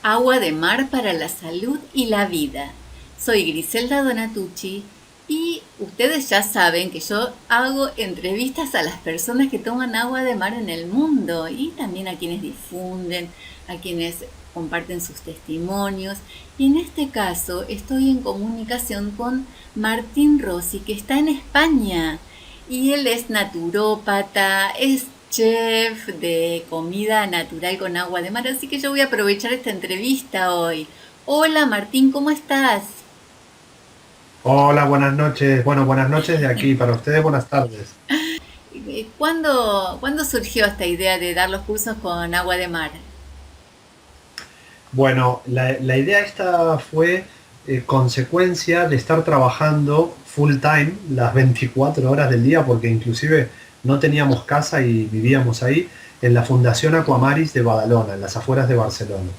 Agua de mar para la salud y la vida. Soy Griselda Donatucci y ustedes ya saben que yo hago entrevistas a las personas que toman agua de mar en el mundo y también a quienes difunden, a quienes comparten sus testimonios. Y en este caso estoy en comunicación con Martín Rossi, que está en España. Y él es naturópata, es chef de comida natural con agua de mar, así que yo voy a aprovechar esta entrevista hoy. Hola Martín, ¿cómo estás? Hola, buenas noches. Bueno, buenas noches de aquí. Para ustedes, buenas tardes. ¿Cuándo surgió esta idea de dar los cursos con agua de mar? Bueno, la idea esta fue consecuencia de estar trabajando full time las 24 horas del día, porque inclusive no teníamos casa y vivíamos ahí, en la Fundación Aquamaris de Badalona, en las afueras de Barcelona.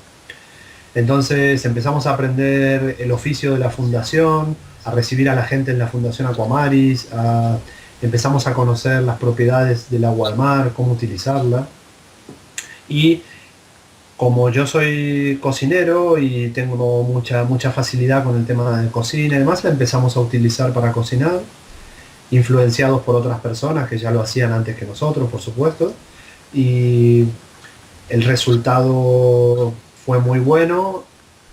Entonces empezamos a aprender el oficio de la fundación, a recibir a la gente en la Fundación Aquamaris, empezamos a conocer las propiedades del agua de mar, cómo utilizarla. Y como yo soy cocinero y tengo mucha facilidad con el tema de cocina y demás, la empezamos a utilizar para cocinar, influenciados por otras personas que ya lo hacían antes que nosotros, por supuesto. Y el resultado fue muy bueno.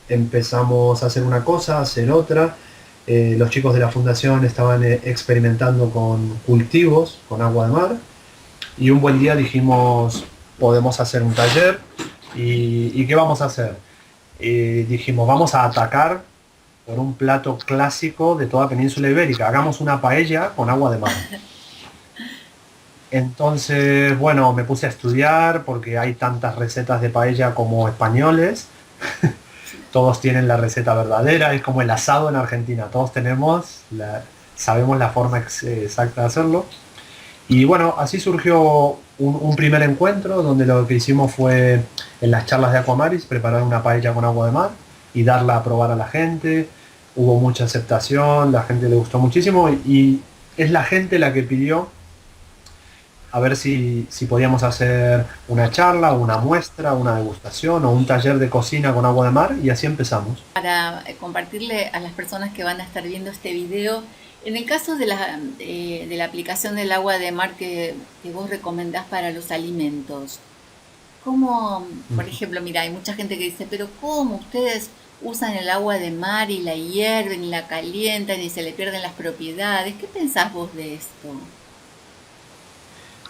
Empezamos a hacer una cosa, a hacer otra. Los chicos de la fundación estaban experimentando con cultivos, con agua de mar. Y un buen día dijimos, podemos hacer un taller. ¿Y qué vamos a hacer? Dijimos, vamos a atacar por un plato clásico de toda Península Ibérica. Hagamos una paella con agua de mar. Entonces, bueno, me puse a estudiar porque hay tantas recetas de paella como españoles. Todos tienen la receta verdadera, es como el asado en Argentina. Todos sabemos la forma exacta de hacerlo. Y bueno, así surgió un primer encuentro donde lo que hicimos fue en las charlas de Aquamaris preparar una paella con agua de mar y darla a probar a la gente. Hubo mucha aceptación, la gente le gustó muchísimo y es la gente la que pidió a ver si podíamos hacer una charla, una muestra, una degustación o un taller de cocina con agua de mar y así empezamos. Para compartirle a las personas que van a estar viendo este video, en el caso de la aplicación del agua de mar que vos recomendás para los alimentos, ¿cómo, por ejemplo, mira, hay mucha gente que dice, pero ¿cómo ustedes usan el agua de mar y la hierven y la calientan y se le pierden las propiedades? ¿Qué pensás vos de esto?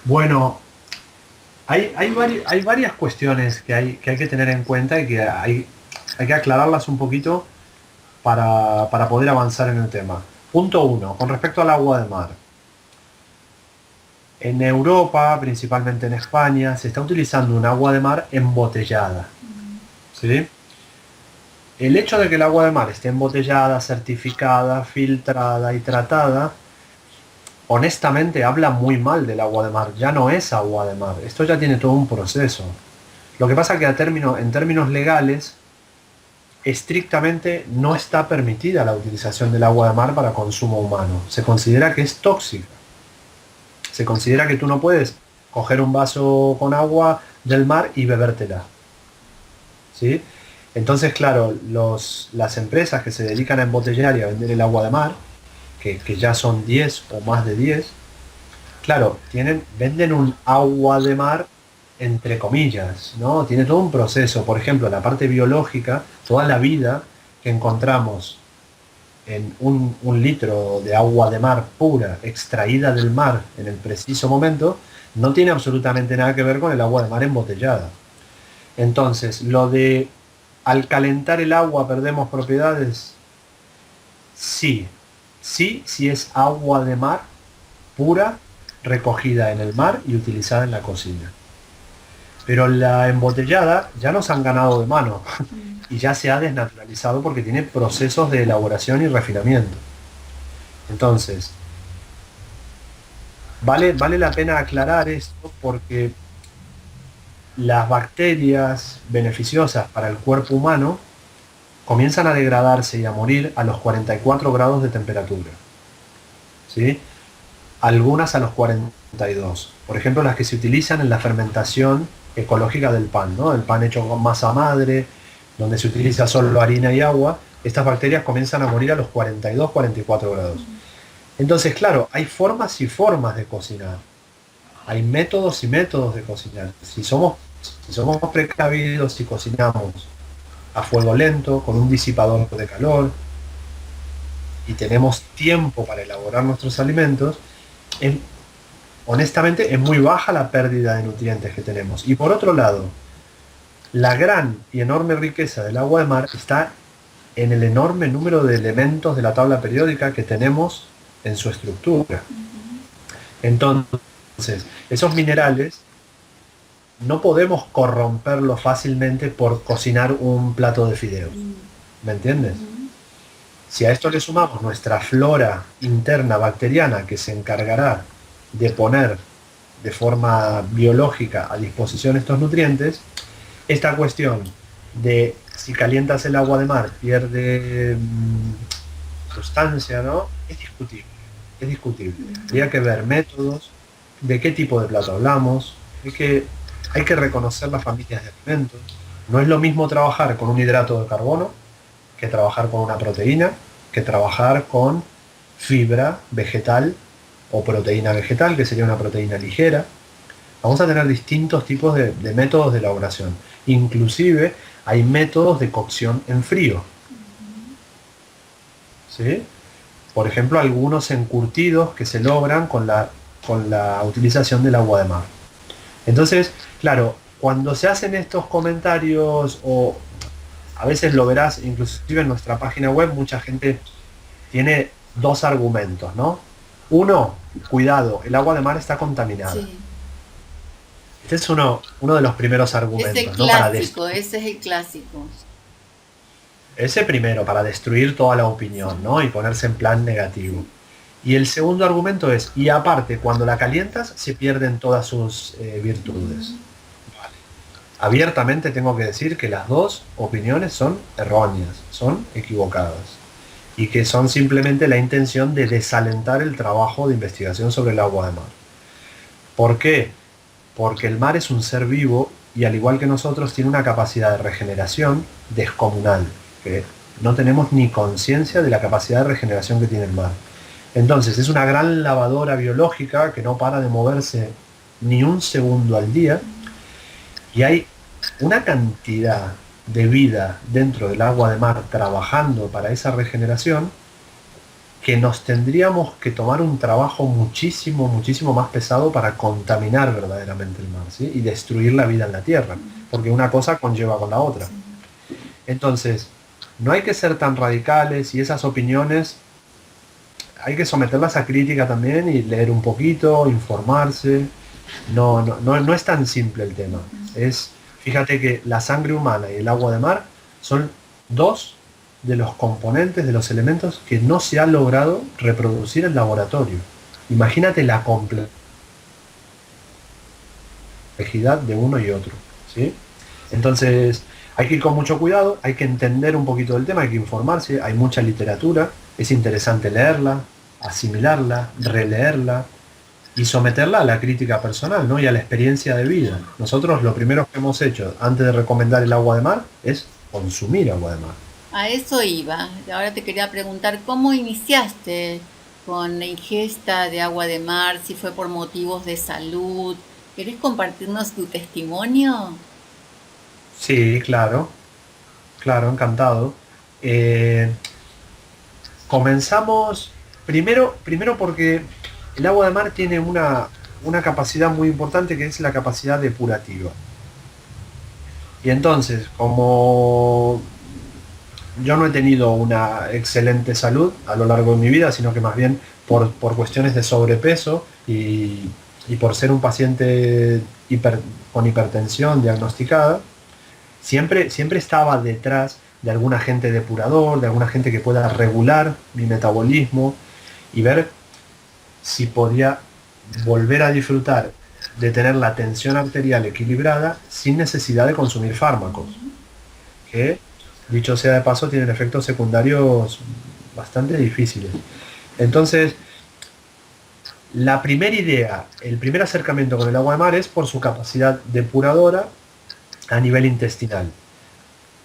Bueno, hay varias cuestiones que hay que tener en cuenta y que hay que aclararlas un poquito para poder avanzar en el tema. Punto uno, con respecto al agua de mar. En Europa, principalmente en España, se está utilizando un agua de mar embotellada. ¿Sí? El hecho de que el agua de mar esté embotellada, certificada, filtrada y tratada, honestamente habla muy mal del agua de mar. Ya no es agua de mar. Esto ya tiene todo un proceso. Lo que pasa es que en términos legales, estrictamente no está permitida la utilización del agua de mar para consumo humano. Se considera que es tóxica. Se considera que tú no puedes coger un vaso con agua del mar y bebértela. ¿Sí? Entonces, claro, las empresas que se dedican a embotellar y a vender el agua de mar, que ya son 10 o más de 10, claro, venden un agua de mar entre comillas, ¿no? Tiene todo un proceso. Por ejemplo, la parte biológica, toda la vida que encontramos en un litro de agua de mar pura, extraída del mar en el preciso momento, no tiene absolutamente nada que ver con el agua de mar embotellada. Entonces, lo de al calentar el agua perdemos propiedades, sí, sí es agua de mar pura, recogida en el mar y utilizada en la cocina. Pero la embotellada ya nos han ganado de mano y ya se ha desnaturalizado porque tiene procesos de elaboración y refinamiento. Entonces, vale la pena aclarar esto porque las bacterias beneficiosas para el cuerpo humano comienzan a degradarse y a morir a los 44 grados de temperatura. ¿Sí? Algunas a los 42. Por ejemplo, las que se utilizan en la fermentación ecológica del pan, ¿no? El pan hecho con masa madre, donde se utiliza solo harina y agua, estas bacterias comienzan a morir a los 42, 44 grados. Entonces, claro, hay formas y formas de cocinar. Hay métodos y métodos de cocinar. Si somos precavidos y cocinamos a fuego lento, con un disipador de calor, y tenemos tiempo para elaborar nuestros alimentos, es, honestamente es muy baja la pérdida de nutrientes que tenemos. Y por otro lado, la gran y enorme riqueza del agua de mar está en el enorme número de elementos de la tabla periódica que tenemos en su estructura. Entonces, esos minerales no podemos corromperlos fácilmente por cocinar un plato de fideos. ¿Me entiendes? Si a esto le sumamos nuestra flora interna bacteriana que se encargará de poner de forma biológica a disposición estos nutrientes, esta cuestión de si calientas el agua de mar pierde sustancia, ¿no? Es discutible. Es discutible. Habría que ver métodos, de qué tipo de plato hablamos, hay que reconocer las familias de alimentos. No es lo mismo trabajar con un hidrato de carbono que trabajar con una proteína, que trabajar con fibra vegetal o proteína vegetal, que sería una proteína ligera. Vamos a tener distintos tipos de métodos de elaboración. Inclusive hay métodos de cocción en frío. ¿Sí? Por ejemplo, algunos encurtidos que se logran con la utilización del agua de mar. Entonces, claro, cuando se hacen estos comentarios, o a veces lo verás, inclusive en nuestra página web, mucha gente tiene dos argumentos, ¿no? Uno, cuidado, el agua de mar está contaminada. Sí. Este es uno de los primeros argumentos, ¿no? Ese es el clásico. Ese primero, para destruir toda la opinión, ¿no? Y ponerse en plan negativo. Y el segundo argumento es, y aparte, cuando la calientas, se pierden todas sus virtudes. Vale. Abiertamente tengo que decir que las dos opiniones son erróneas, son equivocadas. Y que son simplemente la intención de desalentar el trabajo de investigación sobre el agua de mar. ¿Por qué? Porque el mar es un ser vivo y al igual que nosotros tiene una capacidad de regeneración descomunal, que no tenemos ni conciencia de la capacidad de regeneración que tiene el mar. Entonces es una gran lavadora biológica que no para de moverse ni un segundo al día, y hay una cantidad de vida dentro del agua de mar trabajando para esa regeneración que nos tendríamos que tomar un trabajo muchísimo, muchísimo más pesado para contaminar verdaderamente el mar, ¿sí? Y destruir la vida en la Tierra, porque una cosa conlleva con la otra. Entonces, no hay que ser tan radicales, y esas opiniones hay que someterlas a crítica también y leer un poquito, informarse. No es tan simple el tema. Fíjate que la sangre humana y el agua de mar son dos de los componentes, de los elementos que no se ha logrado reproducir en laboratorio. Imagínate la complejidad de uno y otro, ¿sí? Entonces hay que ir con mucho cuidado, hay que entender un poquito del tema, hay que informarse, hay mucha literatura, es interesante leerla, asimilarla, releerla y someterla a la crítica personal, ¿no? Y a la experiencia de vida. Nosotros lo primero que hemos hecho antes de recomendar el agua de mar es consumir agua de mar. A eso iba. Ahora te quería preguntar, ¿cómo iniciaste con la ingesta de agua de mar? Si fue por motivos de salud. ¿Querés compartirnos tu testimonio? Sí, claro, encantado. Eh, Comenzamos primero porque el agua de mar tiene una capacidad muy importante, que es la capacidad depurativa. Y entonces, como yo no he tenido una excelente salud a lo largo de mi vida, sino que más bien por cuestiones de sobrepeso y por ser un paciente con hipertensión diagnosticada, siempre estaba detrás de algún agente depurador, de alguna gente que pueda regular mi metabolismo y ver si podía volver a disfrutar de tener la tensión arterial equilibrada sin necesidad de consumir fármacos, que, dicho sea de paso, tienen efectos secundarios bastante difíciles. Entonces, la primera idea, el primer acercamiento con el agua de mar es por su capacidad depuradora a nivel intestinal.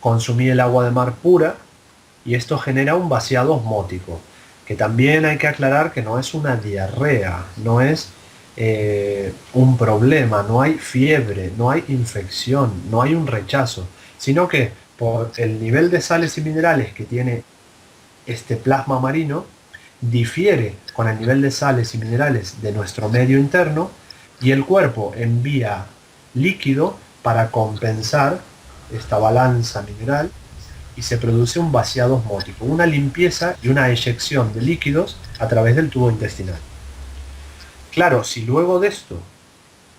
consumí el agua de mar pura y esto genera un vaciado osmótico, que también hay que aclarar que no es una diarrea, no es un problema, no hay fiebre, no hay infección, no hay un rechazo, sino que por el nivel de sales y minerales que tiene este plasma marino, difiere con el nivel de sales y minerales de nuestro medio interno y el cuerpo envía líquido para compensar esta balanza mineral y se produce un vaciado osmótico, una limpieza y una eyección de líquidos a través del tubo intestinal. Claro, si luego de esto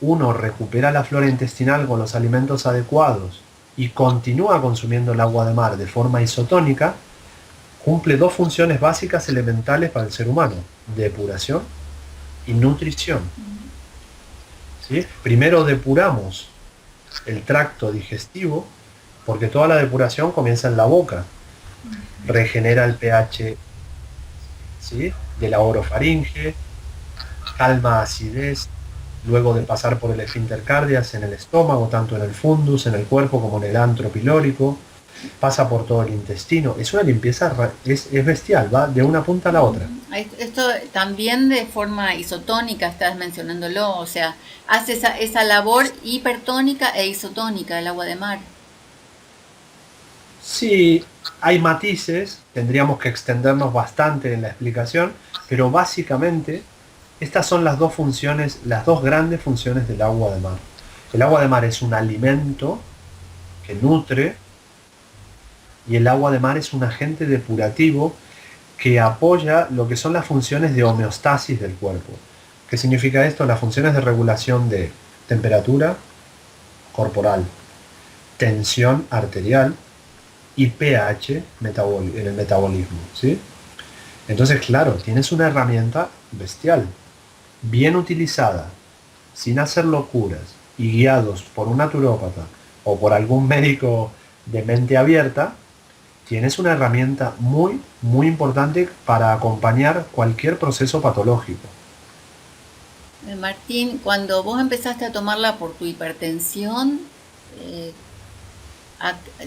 uno recupera la flora intestinal con los alimentos adecuados y continúa consumiendo el agua de mar de forma isotónica, cumple dos funciones básicas elementales para el ser humano: depuración y nutrición. ¿Sí? Primero depuramos el tracto digestivo, porque toda la depuración comienza en la boca. Regenera el pH, ¿sí?, de la orofaringe, calma acidez, luego de pasar por el esfínter cardias en el estómago, tanto en el fundus, en el cuerpo, como en el antro pilórico, pasa por todo el intestino. Es una limpieza, es bestial, va de una punta a la otra. Esto también de forma isotónica estás mencionándolo, o sea, hace esa labor hipertónica e isotónica del agua de mar. Sí, hay matices, tendríamos que extendernos bastante en la explicación, pero básicamente estas son las dos funciones, las dos grandes funciones del agua de mar. El agua de mar es un alimento que nutre y el agua de mar es un agente depurativo que apoya lo que son las funciones de homeostasis del cuerpo. ¿Qué significa esto? Las funciones de regulación de temperatura corporal, tensión arterial y pH en el metabolismo, ¿sí? Entonces, claro, tienes una herramienta bestial, bien utilizada, sin hacer locuras y guiados por un naturópata o por algún médico de mente abierta, tienes una herramienta muy, muy importante para acompañar cualquier proceso patológico. Martín, cuando vos empezaste a tomarla por tu hipertensión,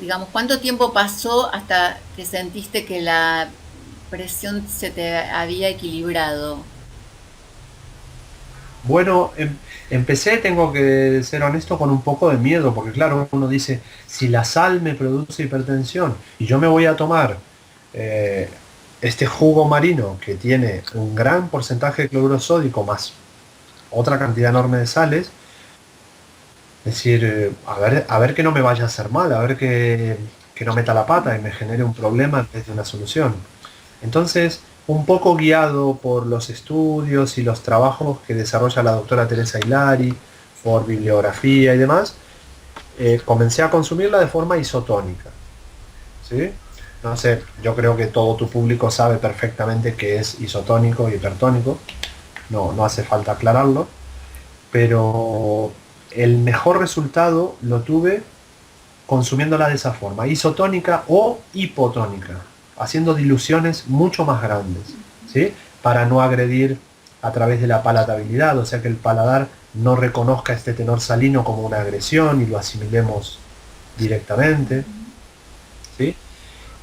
digamos, ¿cuánto tiempo pasó hasta que sentiste que la presión se te había equilibrado? Bueno, empecé, tengo que ser honesto, con un poco de miedo, porque claro, uno dice, si la sal me produce hipertensión y yo me voy a tomar este jugo marino que tiene un gran porcentaje de cloruro sódico más otra cantidad enorme de sales, es decir, a ver que no me vaya a hacer mal, a ver que no meta la pata y me genere un problema en vez de una solución. Entonces, un poco guiado por los estudios y los trabajos que desarrolla la doctora Teresa Hilari, por bibliografía y demás, comencé a consumirla de forma isotónica, ¿sí? No sé, yo creo que todo tu público sabe perfectamente qué es isotónico y hipertónico, no hace falta aclararlo, pero el mejor resultado lo tuve consumiéndola de esa forma, isotónica o hipotónica, haciendo diluciones mucho más grandes, ¿sí?, para no agredir a través de la palatabilidad, o sea que el paladar no reconozca este tenor salino como una agresión y lo asimilemos directamente, ¿sí?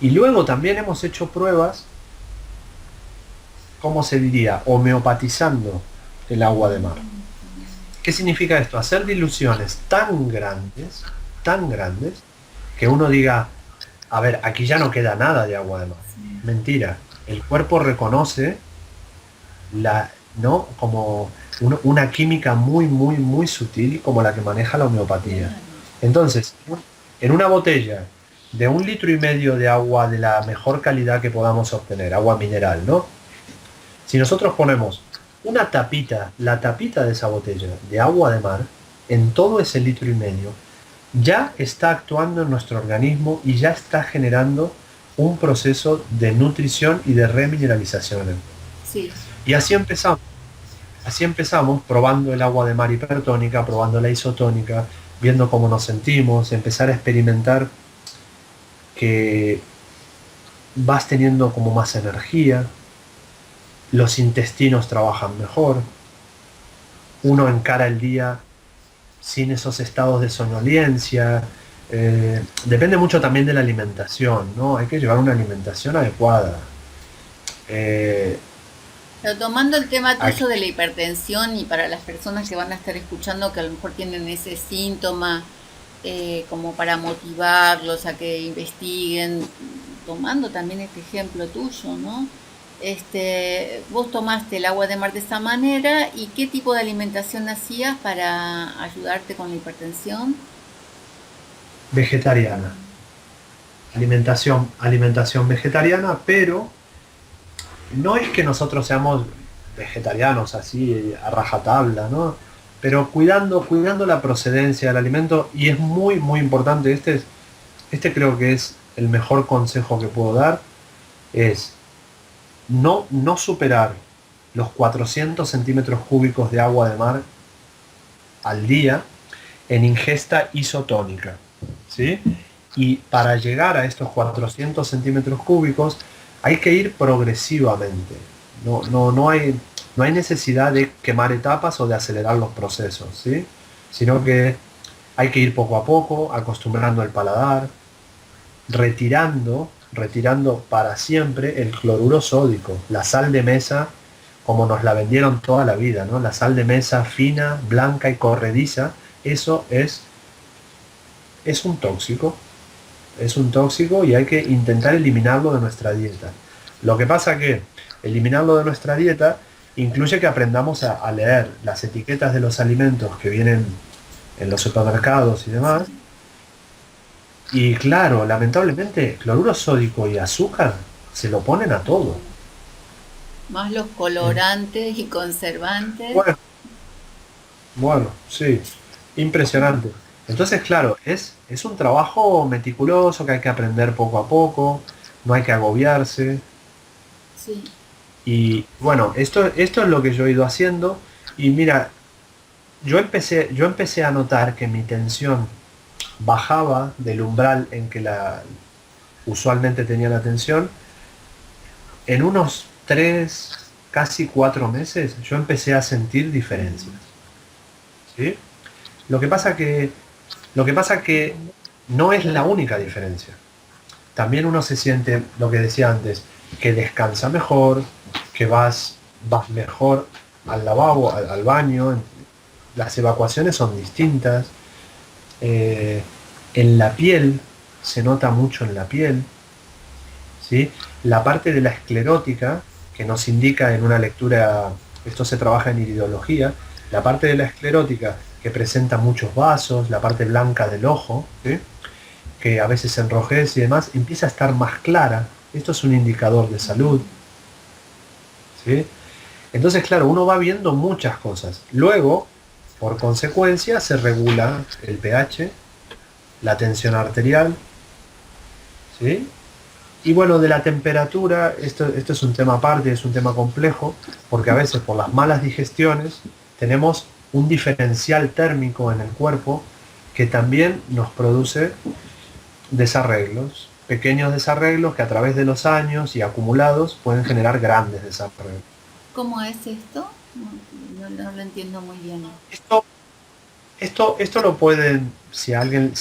Y luego también hemos hecho pruebas, ¿cómo se diría?, homeopatizando el agua de mar. ¿Qué significa esto? Hacer diluciones tan grandes, que uno diga, a ver, aquí ya no queda nada de agua de mar. Mentira. El cuerpo reconoce ¿no?, como una química muy, muy, muy sutil como la que maneja la homeopatía. Entonces, en una botella de 1,5 litros de agua de la mejor calidad que podamos obtener, agua mineral, ¿no? Si nosotros ponemos una tapita, la tapita de esa botella de agua de mar, en todo ese 1,5 litros, ya está actuando en nuestro organismo y ya está generando un proceso de nutrición y de remineralización. Sí. Y así empezamos. Así empezamos probando el agua de mar hipertónica, probando la isotónica, viendo cómo nos sentimos, empezar a experimentar que vas teniendo como más energía, los intestinos trabajan mejor, uno encara el día sin esos estados de somnolencia, Depende mucho también de la alimentación, ¿no? Hay que llevar una alimentación adecuada. Eh, Pero tomando el tema hay tuyo de la hipertensión y para las personas que van a estar escuchando que a lo mejor tienen ese síntoma, como para motivarlos a que investiguen, tomando también este ejemplo tuyo, ¿no? Vos tomaste el agua de mar de esa manera y qué tipo de alimentación hacías para ayudarte con la hipertensión. vegetariana, alimentación vegetariana, pero no es que nosotros seamos vegetarianos así a rajatabla, ¿no? Pero cuidando la procedencia del alimento, y es muy, muy importante, este creo que es el mejor consejo que puedo dar, es no superar los 400 centímetros cúbicos de agua de mar al día en ingesta isotónica, ¿sí? Y para llegar a estos 400 centímetros cúbicos hay que ir progresivamente. No hay necesidad de quemar etapas o de acelerar los procesos, ¿sí? Sino que hay que ir poco a poco, acostumbrando el paladar, retirando para siempre el cloruro sódico, la sal de mesa, como nos la vendieron toda la vida, ¿no? La sal de mesa fina, blanca y corrediza, eso es un tóxico, es un tóxico y hay que intentar eliminarlo de nuestra dieta. Lo que pasa que eliminarlo de nuestra dieta incluye que aprendamos a leer las etiquetas de los alimentos que vienen en los supermercados y demás. Sí. Y claro, lamentablemente, cloruro sódico y azúcar se lo ponen a todo. Más los En- colorantes y conservantes. Bueno, bueno, sí, impresionante. Entonces, claro, es un trabajo meticuloso que hay que aprender poco a poco, no hay que agobiarse. Sí. Y bueno, esto es lo que yo he ido haciendo. Y mira, yo empecé a notar que mi tensión bajaba del umbral en que usualmente tenía la tensión. En unos 3, casi 4 meses, yo empecé a sentir diferencias. ¿Sí? Lo que pasa que, lo que pasa que no es la única diferencia. También uno se siente, lo que decía antes, que descansa mejor, que vas mejor al lavabo, al baño, las evacuaciones son distintas, eh, en la piel, se nota mucho en la piel, ¿sí? La parte de la esclerótica, que nos indica en una lectura, esto se trabaja en iridología, la parte de la esclerótica que presenta muchos vasos, la parte blanca del ojo, ¿sí? Que a veces se enrojece y demás, empieza a estar más clara. Esto es un indicador de salud, ¿sí? Entonces, claro, uno va viendo muchas cosas. Luego, por consecuencia, se regula el pH, la tensión arterial, ¿sí? Y bueno, de la temperatura, esto es un tema aparte, es un tema complejo, porque a veces por las malas digestiones tenemos un diferencial térmico en el cuerpo que también nos produce desarreglos, pequeños desarreglos que a través de los años y acumulados pueden generar grandes desarreglos. ¿Cómo es esto? No lo entiendo muy bien. Esto, esto lo pueden, si a alguien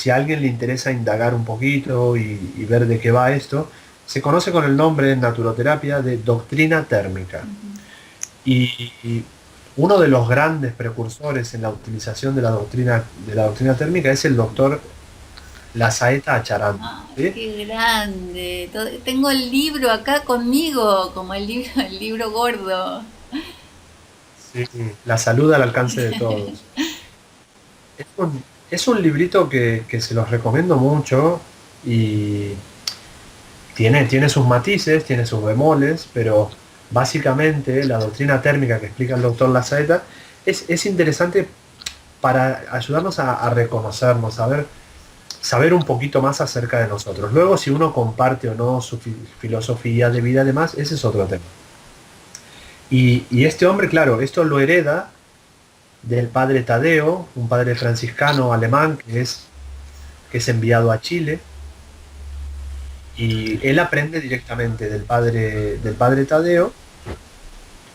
le interesa indagar un poquito y ver de qué va esto, se conoce con el nombre en naturoterapia de doctrina térmica. Ujú. Y uno de los grandes precursores en la utilización de la doctrina térmica es el doctor Lazaeta Acharán. Ay, ¿Sí? qué grande. Tengo el libro acá conmigo, como el libro gordo. Sí. La salud al alcance de todos. Es un librito que se los recomiendo mucho y tiene sus matices, tiene sus bemoles, pero básicamente la doctrina térmica que explica el doctor Lazaeta es interesante para ayudarnos a reconocernos, saber un poquito más acerca de nosotros. Luego, si uno comparte o no su filosofía de vida, además, ese es otro tema. Y este hombre, claro, esto lo hereda del padre Tadeo, un padre franciscano alemán que es enviado a Chile, y él aprende directamente del padre Tadeo,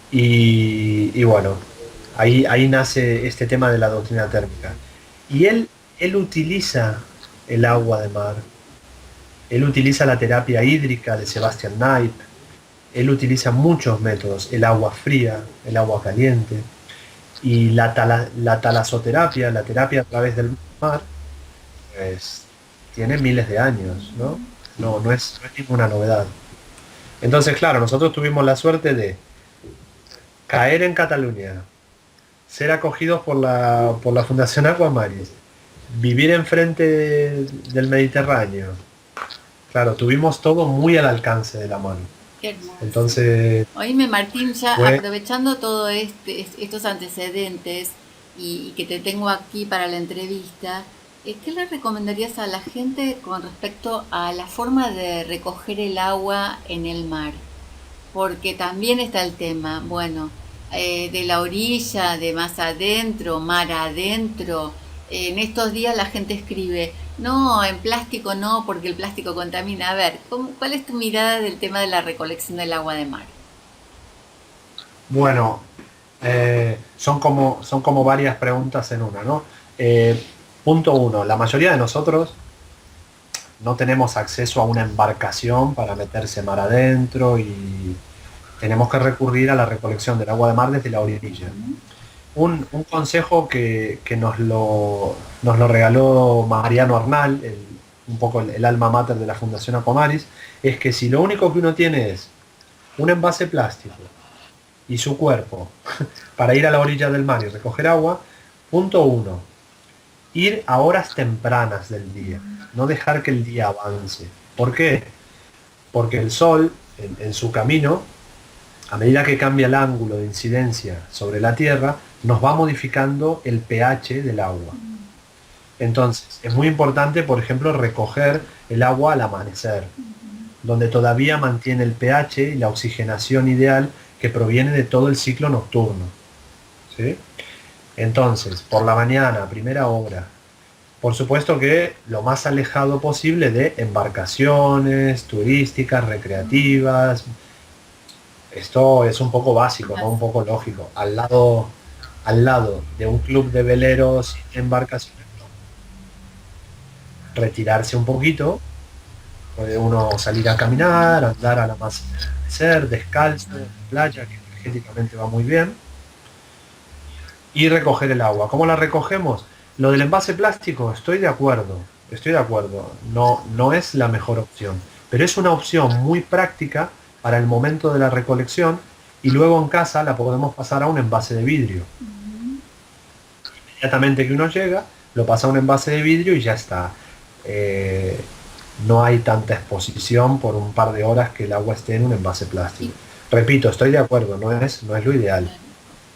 y bueno, ahí nace este tema de la doctrina térmica. Y él utiliza el agua de mar. Él utiliza la terapia hídrica de Sebastian Knipe. Él utiliza muchos métodos, el agua fría, el agua caliente y la talasoterapia, la terapia a través del mar, pues tiene miles de años, ¿no? No es ninguna novedad. Entonces, claro, nosotros tuvimos la suerte de caer en Cataluña, ser acogidos por la Fundación Aquamaris, vivir enfrente del Mediterráneo. Claro, tuvimos todo muy al alcance de la mano. Qué hermoso. Entonces, Oíme, Martín, ya fue, aprovechando todo estos antecedentes y que te tengo aquí para la entrevista, ¿qué le recomendarías a la gente con respecto a la forma de recoger el agua en el mar? Porque también está el tema, bueno, de la orilla, de más adentro, mar adentro. En estos días la gente escribe, no, en plástico no, porque el plástico contamina. A ver, ¿cuál es tu mirada del tema de la recolección del agua de mar? bueno, son como varias preguntas en una, ¿no? Punto uno, la mayoría de nosotros no tenemos acceso a una embarcación para meterse mar adentro y tenemos que recurrir a la recolección del agua de mar desde la orilla. Ujú. Un consejo que nos lo regaló Mariano Arnal, un poco el alma mater de la Fundación Acomaris, es que si lo único que uno tiene es un envase plástico y su cuerpo para ir a la orilla del mar y recoger agua, punto uno, ir a horas tempranas del día, no dejar que el día avance. ¿Por qué? Porque el sol, en su camino, a medida que cambia el ángulo de incidencia sobre la Tierra, nos va modificando el pH del agua. Entonces, es muy importante, por ejemplo, recoger el agua al amanecer, donde todavía mantiene el pH y la oxigenación ideal que proviene de todo el ciclo nocturno. ¿Sí? Entonces, por la mañana, a primera hora, por supuesto que lo más alejado posible de embarcaciones turísticas, recreativas. Esto es un poco básico, ¿no? Un poco lógico. Al lado de un club de veleros y embarcaciones, retirarse un poquito, puede uno salir a caminar, andar a la más ser descalzo, en la playa, que energéticamente va muy bien, y recoger el agua. ¿Cómo la recogemos? Lo del envase plástico, estoy de acuerdo, no es la mejor opción, pero es una opción muy práctica para el momento de la recolección y luego en casa la podemos pasar a un envase de vidrio. Inmediatamente que uno llega, lo pasa a un envase de vidrio y ya está. Eh, no hay tanta exposición por un par de horas que el agua esté en un envase Y plástico. Repito, estoy de acuerdo, no es lo ideal, claro.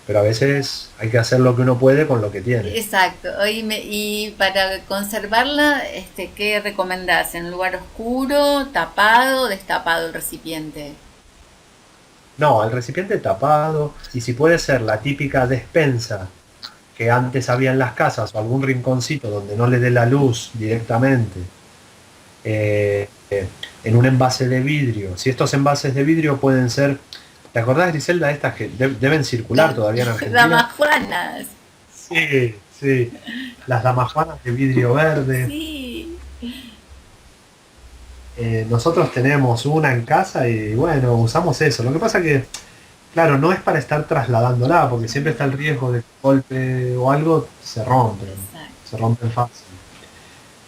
pero a veces hay que hacer lo que uno puede con lo que tiene. Exacto. Oíme, y para conservarla, ¿qué recomendás? ¿En un lugar oscuro, tapado, destapado el recipiente? No, el recipiente tapado y si puede ser la típica despensa que antes había en las casas o algún rinconcito donde no le dé la luz directamente, eh, en un envase de vidrio. Si estos envases de vidrio pueden ser, ¿te acordás, Griselda, estas que deben circular Las todavía en Argentina? damajuanas. Sí, sí, las damajuanas de vidrio verde. Sí. Nosotros tenemos una en casa y bueno, usamos eso. Lo que pasa que, claro, no es para estar trasladándola, porque siempre está el riesgo de que un golpe o algo Exacto. se rompen fácil.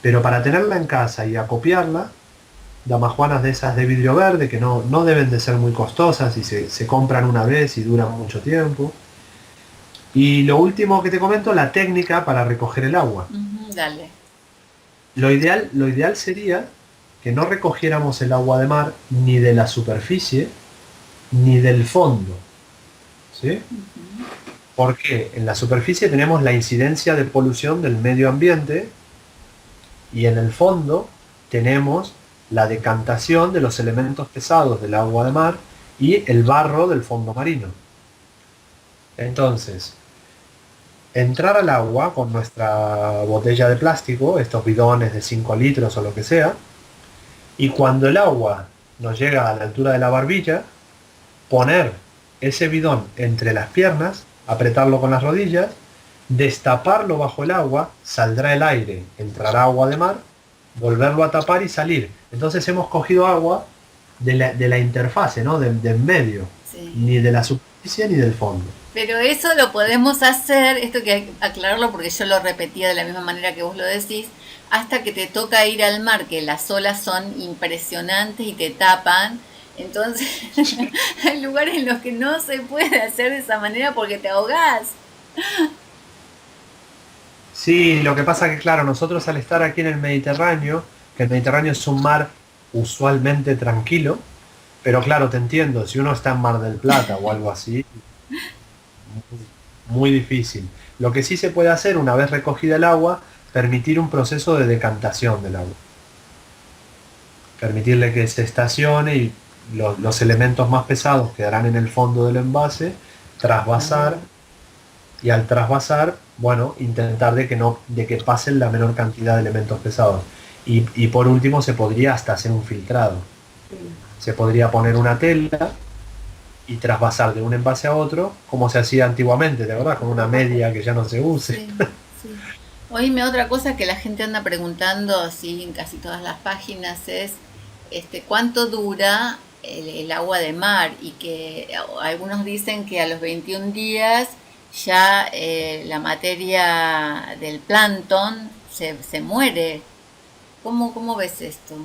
Pero para tenerla en casa y acopiarla, damajuanas de esas de vidrio verde, que no deben de ser muy costosas y se compran una vez y duran mucho tiempo. Y lo último que te comento, la técnica para recoger el agua. Ujú, dale. Lo ideal sería que no recogiéramos el agua de mar ni de la superficie ni del fondo. ¿Sí? Ujú. Porque en la superficie tenemos la incidencia de polución del medio ambiente y en el fondo tenemos la decantación de los elementos pesados del agua de mar y el barro del fondo marino. Entonces, entrar al agua con nuestra botella de plástico, estos bidones de 5 litros o lo que sea, y cuando el agua nos llega a la altura de la barbilla, poner ese bidón entre las piernas, apretarlo con las rodillas, destaparlo bajo el agua, saldrá el aire, entrará agua de mar volverlo a tapar y salir. Entonces hemos cogido agua de la interfase, ¿no? De en medio, Sí. ni de la superficie ni del fondo. Pero eso lo podemos hacer, esto que hay que aclararlo porque yo lo repetía de la misma manera que vos lo decís, hasta que te toca ir al mar, que las olas son impresionantes y te tapan. Entonces, hay lugares en los que no se puede hacer de esa manera porque te ahogás. Sí, lo que pasa que, claro, nosotros al estar aquí en el Mediterráneo, que el Mediterráneo es un mar usualmente tranquilo, pero claro, te entiendo, si uno está en Mar del Plata o algo así, muy, muy difícil. Lo que sí se puede hacer una vez recogida el agua, permitir un proceso de decantación del agua. Permitirle que se estacione y los elementos más pesados quedarán en el fondo del envase, trasvasar y al trasvasar, bueno, intentar de que no, de que pasen la menor cantidad de elementos pesados. Y por último se podría hasta hacer un filtrado. Se podría poner una tela y trasvasar de un envase a otro, como se hacía antiguamente, ¿de verdad? Con una media que ya no se use. Sí, sí. Oíme, otra cosa que la gente anda preguntando así en casi todas las páginas es cuánto dura el agua de mar y que algunos dicen que a los 21 días ya la materia del plancton se muere. ¿Cómo ves esto?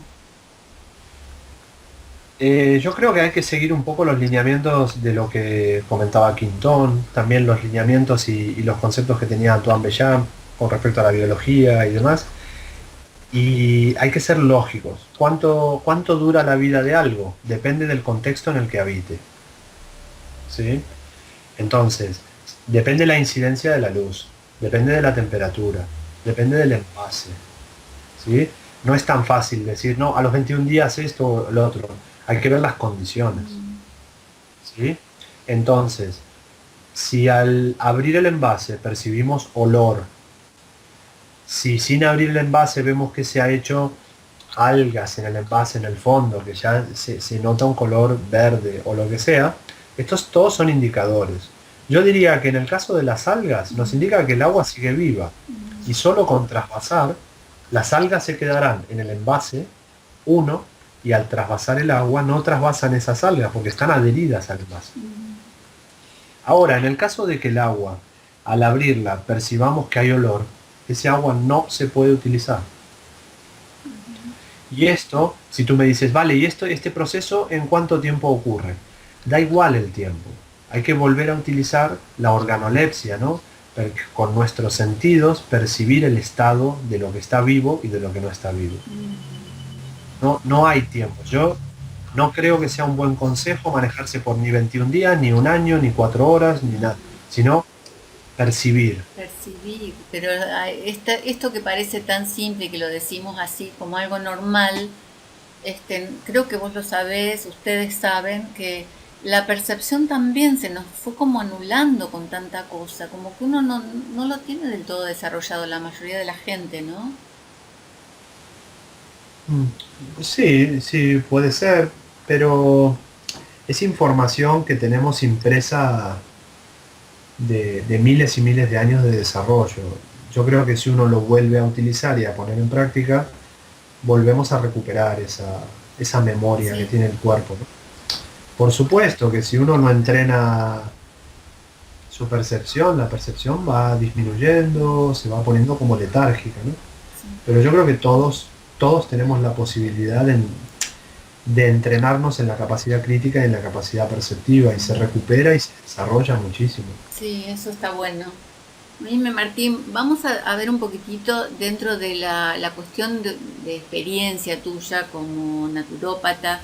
Yo creo que hay que seguir un poco los lineamientos de lo que comentaba Quintón, también los lineamientos y los conceptos que tenía Antoine Béchamp con respecto a la biología y demás. Y hay que ser lógicos. ¿Cuánto dura la vida de algo? Depende del contexto en el que habite. ¿Sí? Entonces, depende de la incidencia de la luz, depende de la temperatura, depende del envase. ¿Sí? No es tan fácil decir, no, a los 21 días esto o lo otro. Hay que ver las condiciones. ¿Sí? Entonces, si al abrir el envase percibimos olor, si sin abrir el envase vemos que se ha hecho algas en el envase, en el fondo, que ya se nota un color verde o lo que sea, estos todos son indicadores. Yo diría que en el caso de las algas nos indica que el agua sigue viva y solo con trasvasar las algas se quedarán en el envase uno y al trasvasar el agua no trasvasan esas algas porque están adheridas al envase. Ahora, en el caso de que el agua, al abrirla, percibamos que hay olor, ese agua no se puede utilizar. Y esto, si tú me dices, vale, ¿y este proceso en cuánto tiempo ocurre? Da igual el tiempo. Hay que volver a utilizar la organolepsia, ¿no? Con nuestros sentidos, percibir el estado de lo que está vivo y de lo que no está vivo. No, no hay tiempo. Yo no creo que sea un buen consejo manejarse por ni 21 días, ni un año, ni 4 horas, ni nada, sino percibir. Percibir, pero esto que parece tan simple que lo decimos así como algo normal, creo que vos lo sabés, ustedes saben que la percepción también se nos fue como anulando con tanta cosa, como que uno no lo tiene del todo desarrollado la mayoría de la gente, ¿no? Sí, sí, puede ser, pero es información que tenemos impresa de miles y miles de años de desarrollo. Yo creo que si uno lo vuelve a utilizar y a poner en práctica, volvemos a recuperar esa memoria que Sí. tiene el cuerpo, ¿no? Por supuesto que si uno no entrena su percepción, la percepción va disminuyendo, se va poniendo como letárgica, ¿no? Sí. Pero yo creo que todos tenemos la posibilidad de entrenarnos en la capacidad crítica y en la capacidad perceptiva y se recupera y se desarrolla muchísimo. Sí, eso está bueno. Dime, Martín, vamos a ver un poquitito dentro de la cuestión de experiencia tuya como naturópata,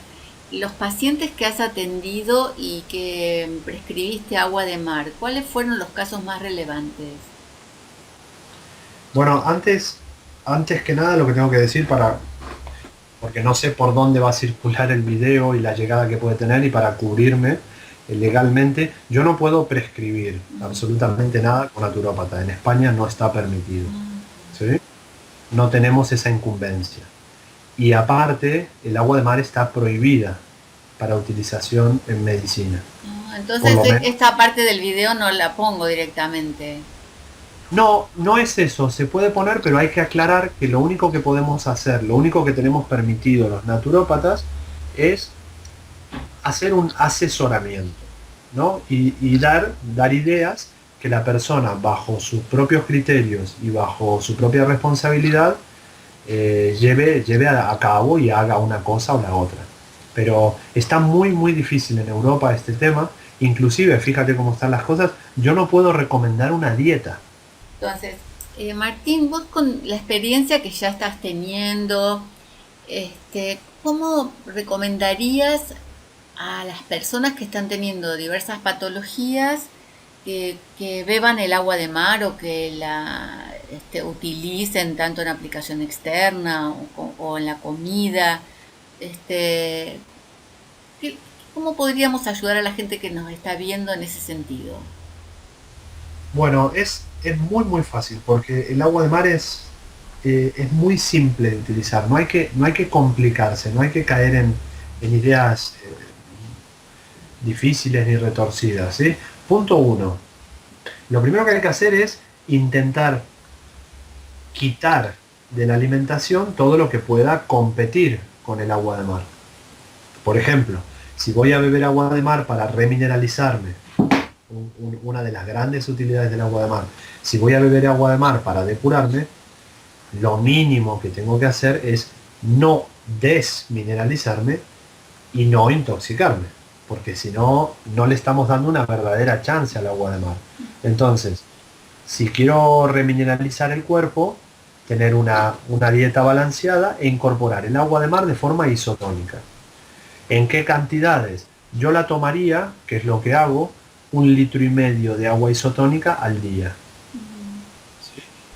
los pacientes que has atendido y que prescribiste agua de mar, ¿cuáles fueron los casos más relevantes? Bueno, antes que nada lo que tengo que decir porque no sé por dónde va a circular el video y la llegada que puede tener y para cubrirme legalmente, yo no puedo prescribir absolutamente nada con naturópata. En España no está permitido. ¿Sí? No tenemos esa incumbencia. Y aparte, el agua de mar está prohibida para utilización en medicina. Ah, Por entonces lo menos. esta parte del video no la pongo directamente. No, no es eso, se puede poner, pero hay que aclarar que lo único que podemos hacer, lo único que tenemos permitido los naturópatas es hacer un asesoramiento, ¿no? Y dar ideas que la persona, bajo sus propios criterios y bajo su propia responsabilidad, lleve a cabo y haga una cosa o la otra. Pero está muy, muy difícil en Europa este tema. Inclusive, fíjate cómo están las cosas, yo no puedo recomendar una dieta. Entonces, Martín, vos con la experiencia que ya estás teniendo, ¿cómo recomendarías a las personas que están teniendo diversas patologías que beban el agua de mar o que la utilicen tanto en aplicación externa o en la comida? Este, ¿qué- ¿Cómo podríamos ayudar a la gente que nos está viendo en ese sentido? Bueno, es muy muy fácil porque el agua de mar es muy simple de utilizar, no hay que complicarse, no hay que caer en ideas difíciles ni retorcidas, ¿sí? Punto uno, lo primero que hay que hacer es intentar quitar de la alimentación todo lo que pueda competir con el agua de mar. Por ejemplo, si voy a beber agua de mar para remineralizarme, una de las grandes utilidades del agua de mar, si voy a beber agua de mar para depurarme, lo mínimo que tengo que hacer es no desmineralizarme y no intoxicarme, porque si no, no le estamos dando una verdadera chance al agua de mar. Entonces, si quiero remineralizar el cuerpo, tener una dieta balanceada e incorporar el agua de mar de forma isotónica. ¿En qué cantidades? Yo la tomaría, que es lo que hago, 1,5 litros de agua isotónica al día.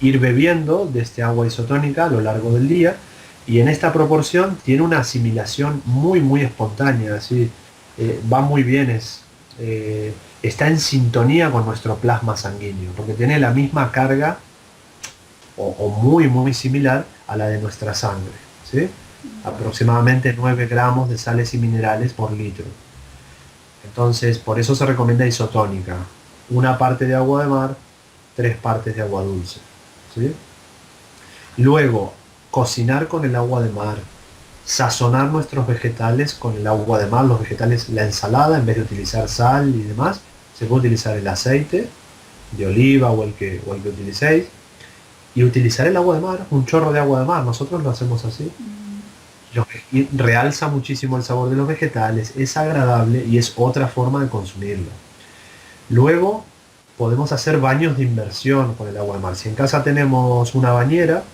Ir bebiendo de este agua isotónica a lo largo del día y en esta proporción tiene una asimilación muy muy espontánea, así va muy bien, está en sintonía con nuestro plasma sanguíneo, porque tiene la misma carga o muy muy similar a la de nuestra sangre, ¿sí? Aproximadamente 9 gramos de sales y minerales por litro. Entonces, por eso se recomienda isotónica. Una parte de agua de mar, 3 partes de agua dulce, ¿sí? Luego, cocinar con el agua de mar. Sazonar nuestros vegetales con el agua de mar. Los vegetales, la ensalada, en vez de utilizar sal y demás, se puede utilizar el aceite de oliva o el que utilicéis. Y utilizar el agua de mar, un chorro de agua de mar. Nosotros lo hacemos así. Y realza muchísimo el sabor de los vegetales, es agradable y es otra forma de consumirlo. Luego podemos hacer baños de inmersión con el agua de mar. Si en casa tenemos una bañera,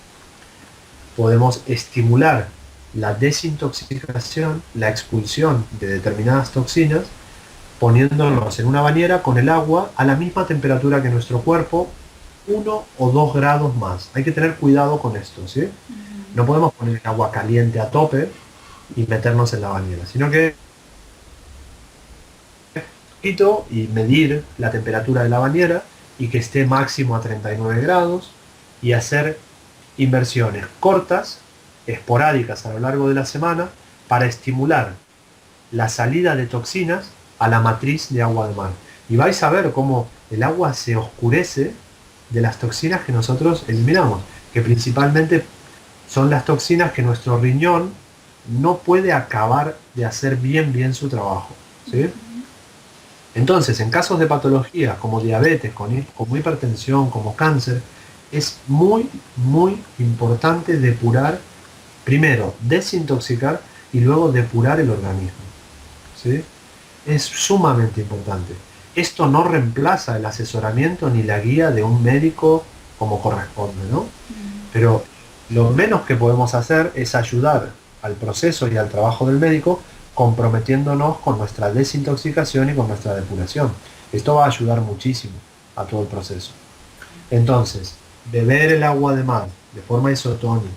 podemos estimular la desintoxicación, la expulsión de determinadas toxinas, poniéndonos en una bañera con el agua a la misma temperatura que nuestro cuerpo, 1 o 2 grados más. Hay que tener cuidado con esto, ¿sí? No podemos poner el agua caliente a tope y meternos en la bañera, sino que y medir la temperatura de la bañera y que esté máximo a 39 grados y hacer inversiones cortas, esporádicas a lo largo de la semana para estimular la salida de toxinas a la matriz de agua de mar. Y vais a ver cómo el agua se oscurece de las toxinas que nosotros eliminamos, que principalmente son las toxinas que nuestro riñón no puede acabar de hacer bien su trabajo, ¿sí? Entonces, en casos de patologías como diabetes, como hipertensión, como cáncer, es muy importante depurar, primero desintoxicar y luego depurar el organismo, ¿sí? Es sumamente importante. Esto no reemplaza el asesoramiento ni la guía de un médico como corresponde, ¿no? Pero lo menos que podemos hacer es ayudar al proceso y al trabajo del médico comprometiéndonos con nuestra desintoxicación y con nuestra depuración. Esto va a ayudar muchísimo a todo el proceso. Entonces, beber el agua de mar de forma isotónica,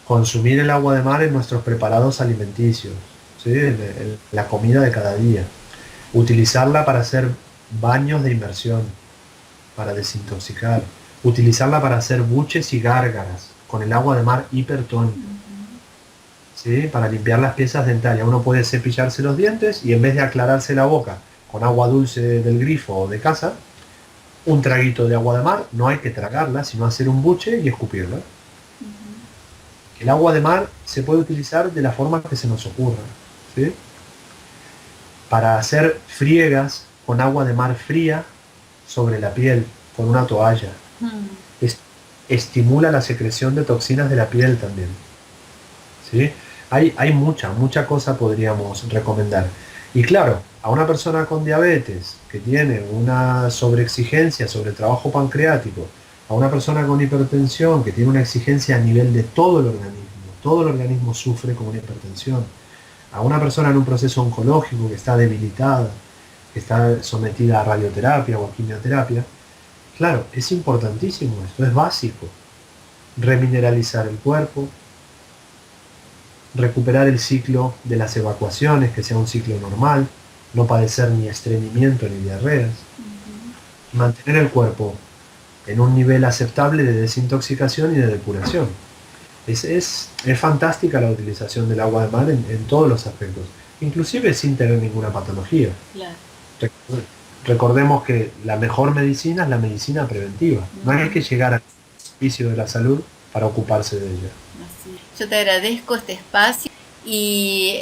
consumir el agua de mar en nuestros preparados alimenticios, ¿sí? En la comida de cada día, utilizarla para hacer baños de inmersión, para desintoxicar, utilizarla para hacer buches y gárgaras con el agua de mar hipertónica, ¿sí? Para limpiar las piezas dentarias. Uno puede cepillarse los dientes y en vez de aclararse la boca con agua dulce del grifo o de casa, Un traguito de agua de mar, no hay que tragarla, sino hacer un buche y escupirla. El agua de mar se puede utilizar de la forma que se nos ocurra, ¿sí? Para hacer friegas con agua de mar fría sobre la piel, con una toalla. Mm. Es- Estimula la secreción de toxinas de la piel también, ¿sí? Hay mucha cosa podríamos recomendar. Y claro, a una persona con diabetes que tiene una sobreexigencia sobre el trabajo pancreático, a una persona con hipertensión que tiene una exigencia a nivel de todo el organismo sufre con una hipertensión, a una persona en un proceso oncológico que está debilitada, que está sometida a radioterapia o a quimioterapia, claro, es importantísimo, esto es básico, remineralizar el cuerpo, recuperar el ciclo de las evacuaciones, que sea un ciclo normal, no padecer ni estreñimiento ni diarreas, mantener el cuerpo en un nivel aceptable de desintoxicación y de depuración. Es fantástica la utilización del agua de mar en todos los aspectos, inclusive sin tener ninguna patología. Claro. Rec- Recordemos que la mejor medicina es la medicina preventiva. No hay que llegar al servicio de la salud para ocuparse de ella. Así es. Yo te agradezco este espacio y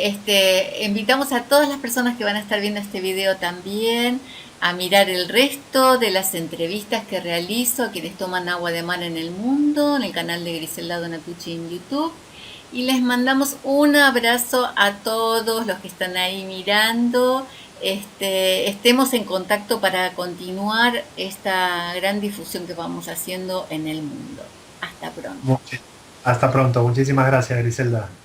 invitamos a todas las personas que van a estar viendo este video también a mirar el resto de las entrevistas que realizo a quienes toman agua de mar en el mundo, en el canal de Griselda Donatucci en YouTube. Y les mandamos un abrazo a todos los que están ahí mirando. Estemos en contacto para continuar esta gran difusión que vamos haciendo en el mundo. Hasta pronto. Hasta pronto. Muchísimas gracias, Griselda.